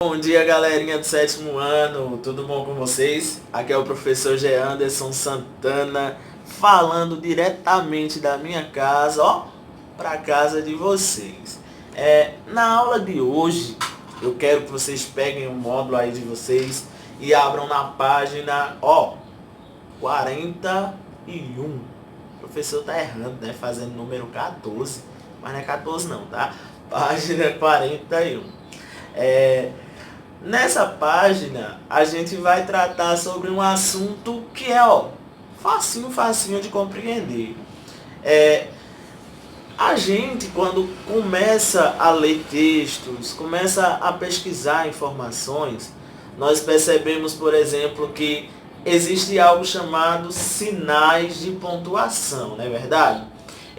Bom dia, galerinha do sétimo ano, tudo bom com vocês? Aqui é o professor G. Anderson Santana, falando diretamente da minha casa, para casa de vocês. Na aula de hoje, eu quero que vocês peguem o módulo aí de vocês e abram na página, 41. O professor tá errando, né? Fazendo número 14, mas não é 14 não, tá? Página 41. Nessa página, a gente vai tratar sobre um assunto que é, facinho de compreender. A gente, quando começa a ler textos, começa a pesquisar informações, nós percebemos, por exemplo, que existe algo chamado sinais de pontuação, não é verdade?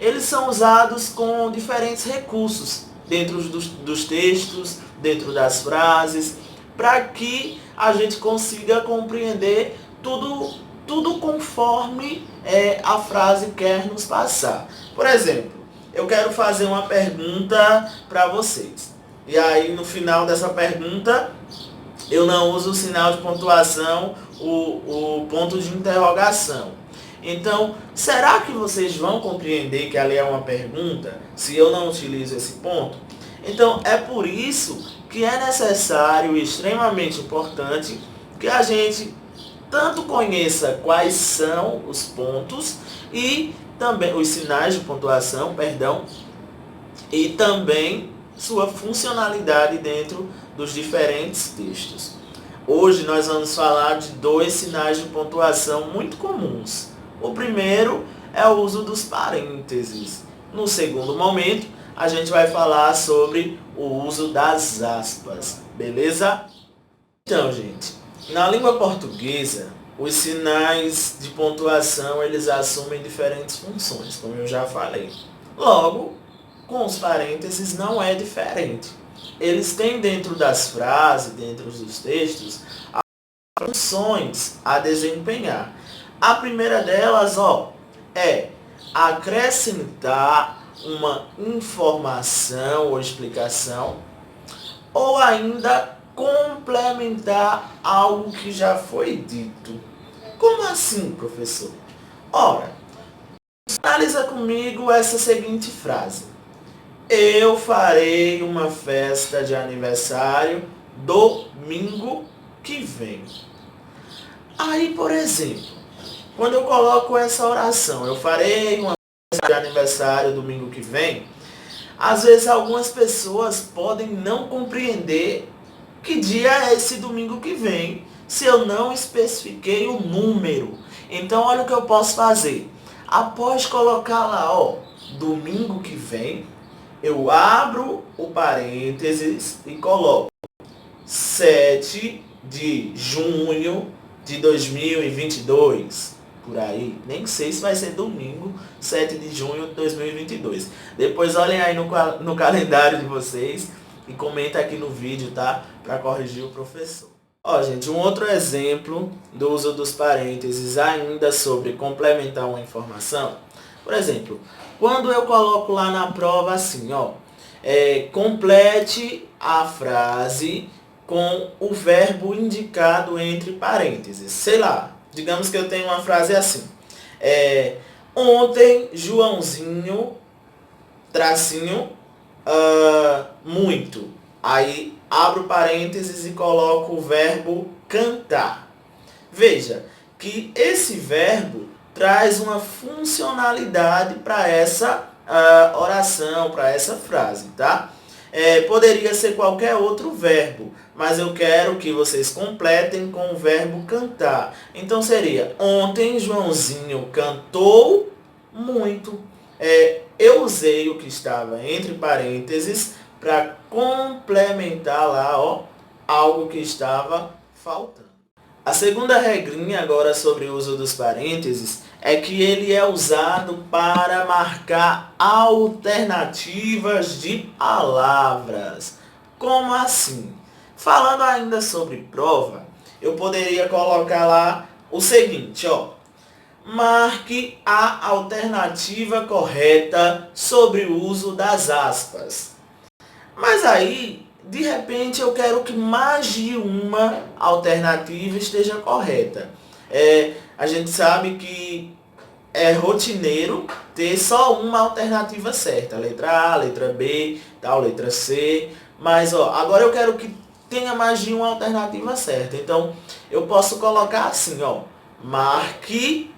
Eles são usados com diferentes recursos dentro dos textos, dentro das frases, para que a gente consiga compreender tudo conforme a frase quer nos passar. Por exemplo, eu quero fazer uma pergunta para vocês. E aí, no final dessa pergunta, eu não uso o sinal de pontuação, o ponto de interrogação. Então, será que vocês vão compreender que ali é uma pergunta, se eu não utilizo esse ponto? Então, é por isso que é necessário e extremamente importante que a gente tanto conheça quais são os pontos e também os sinais de pontuação, e também sua funcionalidade dentro dos diferentes textos. Hoje nós vamos falar de dois sinais de pontuação muito comuns. O primeiro é o uso dos parênteses. No segundo momento, a gente vai falar sobre o uso das aspas, beleza? Então, gente, na língua portuguesa, os sinais de pontuação, eles assumem diferentes funções, como eu já falei. Logo, com os parênteses não é diferente. Eles têm dentro das frases, dentro dos textos, funções a desempenhar. A primeira delas, é acrescentar uma informação ou explicação, ou ainda complementar algo que já foi dito. Como assim, professor? Ora, analisa comigo essa seguinte frase. Eu farei uma festa de aniversário domingo que vem. Aí, por exemplo, quando eu coloco essa oração, eu farei uma festa de aniversário domingo que vem, às vezes algumas pessoas podem não compreender que dia é esse domingo que vem, se eu não especifiquei o número. Então, olha o que eu posso fazer. Após colocar lá, domingo que vem, eu abro o parênteses e coloco 7 de junho de 2022. Por aí, nem sei se vai ser domingo, 7 de junho de 2022. Depois olhem aí no calendário de vocês e comenta aqui no vídeo, tá? Para corrigir o professor. Gente, um outro exemplo do uso dos parênteses ainda sobre complementar uma informação. Por exemplo, quando eu coloco lá na prova assim, complete a frase com o verbo indicado entre parênteses. Sei lá, digamos que eu tenho uma frase assim. Ontem, Joãozinho, tracinho, muito. Aí, abro parênteses e coloco o verbo cantar. Veja que esse verbo traz uma funcionalidade para essa oração, para essa frase, tá? Poderia ser qualquer outro verbo, mas eu quero que vocês completem com o verbo cantar. Então seria, ontem Joãozinho cantou muito. Eu usei o que estava entre parênteses para complementar lá, algo que estava faltando. A segunda regrinha agora sobre o uso dos parênteses é que ele é usado para marcar alternativas de palavras. Como assim? Falando ainda sobre prova, eu poderia colocar lá o seguinte, marque a alternativa correta sobre o uso das aspas. Mas aí, de repente eu quero que mais de uma alternativa esteja correta. A gente sabe que é rotineiro ter só uma alternativa certa, letra A, letra B, tal, letra C, mas agora eu quero que tenha mais de uma alternativa certa. Então eu posso colocar assim, marque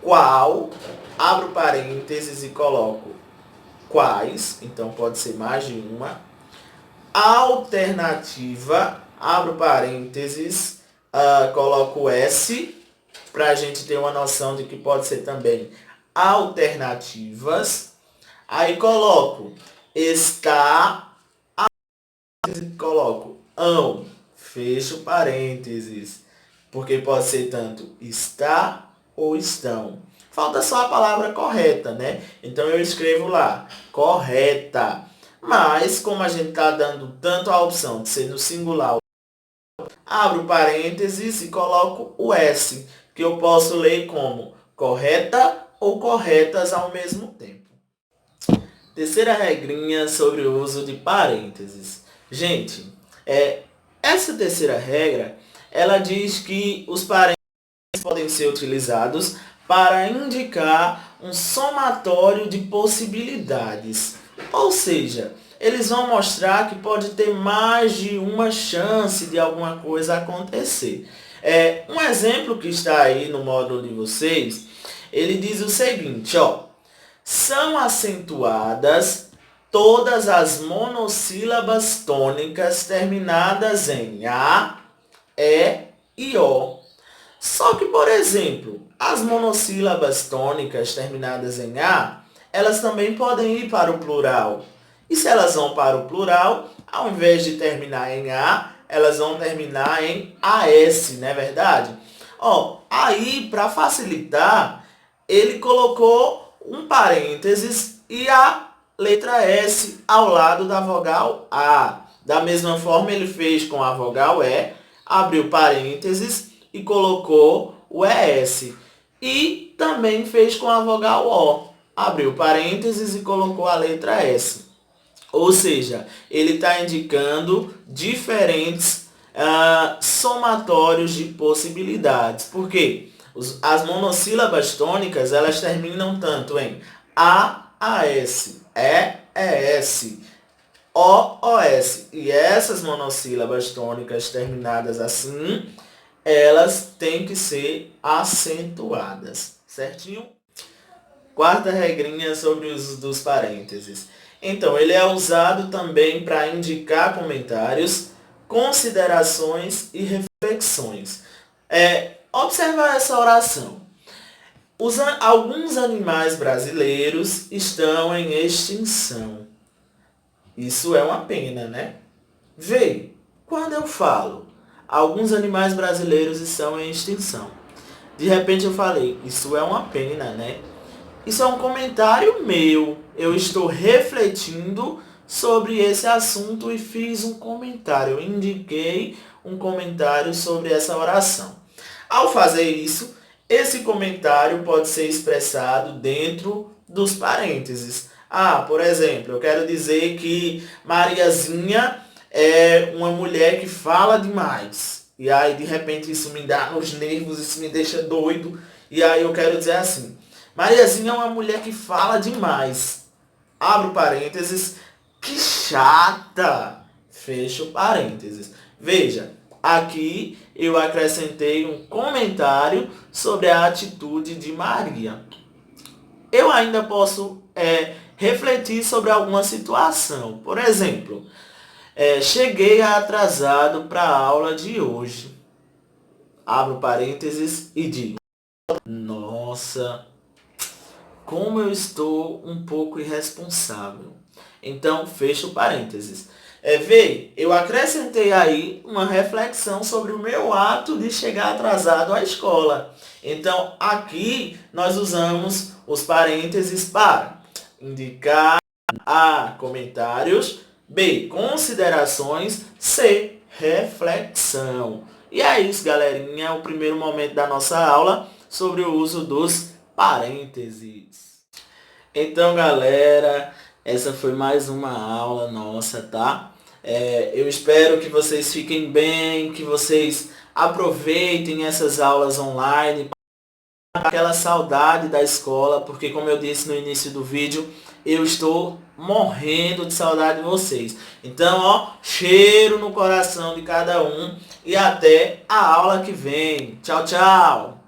qual, abro parênteses e coloco quais, então pode ser mais de uma, alternativa, abro parênteses, coloco S, para a gente ter uma noção de que pode ser também alternativas. Aí coloco está, coloco ão, fecho parênteses, porque pode ser tanto está ou estão. Falta só a palavra correta, né? Então eu escrevo lá, correta. Mas, como a gente está dando tanto a opção de ser no singular, abro parênteses e coloco o S, que eu posso ler como correta ou corretas ao mesmo tempo. Terceira regrinha sobre o uso de parênteses. Gente, essa terceira regra, ela diz que os parênteses podem ser utilizados para indicar um somatório de possibilidades. Ou seja, eles vão mostrar que pode ter mais de uma chance de alguma coisa acontecer. Um exemplo que está aí no módulo de vocês, ele diz o seguinte, são acentuadas todas as monossílabas tônicas terminadas em A, E e O. Só que, por exemplo, as monossílabas tônicas terminadas em A, elas também podem ir para o plural. E se elas vão para o plural, ao invés de terminar em A, elas vão terminar em AS, não é verdade? Aí, para facilitar, ele colocou um parênteses e a letra S ao lado da vogal A. Da mesma forma, ele fez com a vogal E, abriu parênteses e colocou o ES. E também fez com a vogal O. Abriu parênteses e colocou a letra S. Ou seja, ele está indicando diferentes somatórios de possibilidades. Por quê? As monossílabas tônicas, elas terminam tanto em A, AS, E, ES, O, OS. E essas monossílabas tônicas terminadas assim, elas têm que ser acentuadas, certinho? Quarta regrinha sobre o uso dos parênteses. Então, ele é usado também para indicar comentários, considerações e reflexões. Observa essa oração. Alguns animais brasileiros estão em extinção. Isso é uma pena, né? Vê, quando eu falo, alguns animais brasileiros estão em extinção. De repente eu falei, isso é uma pena, né? Isso é um comentário meu. Eu estou refletindo sobre esse assunto e fiz um comentário. Eu indiquei um comentário sobre essa oração. Ao fazer isso, esse comentário pode ser expressado dentro dos parênteses. Por exemplo, eu quero dizer que Mariazinha é uma mulher que fala demais. E aí, de repente, isso me dá nos nervos, isso me deixa doido. E aí eu quero dizer assim, Mariazinha é uma mulher que fala demais. Abro parênteses, que chata. Fecho parênteses. Veja, aqui eu acrescentei um comentário sobre a atitude de Maria. Eu ainda posso refletir sobre alguma situação. Por exemplo, cheguei atrasado para a aula de hoje. Abro parênteses e digo, nossa, como eu estou um pouco irresponsável. Então, fecho parênteses. Eu acrescentei aí uma reflexão sobre o meu ato de chegar atrasado à escola. Então, aqui nós usamos os parênteses para indicar A, comentários, B, considerações, C, reflexão. E é isso, galerinha, é o primeiro momento da nossa aula sobre o uso dos parênteses. Então, galera, essa foi mais uma aula nossa, tá? Eu espero que vocês fiquem bem, que vocês aproveitem essas aulas online, aquela saudade da escola, porque como eu disse no início do vídeo, eu estou morrendo de saudade de vocês. Então, ó, cheiro no coração de cada um e até a aula que vem. Tchau, tchau!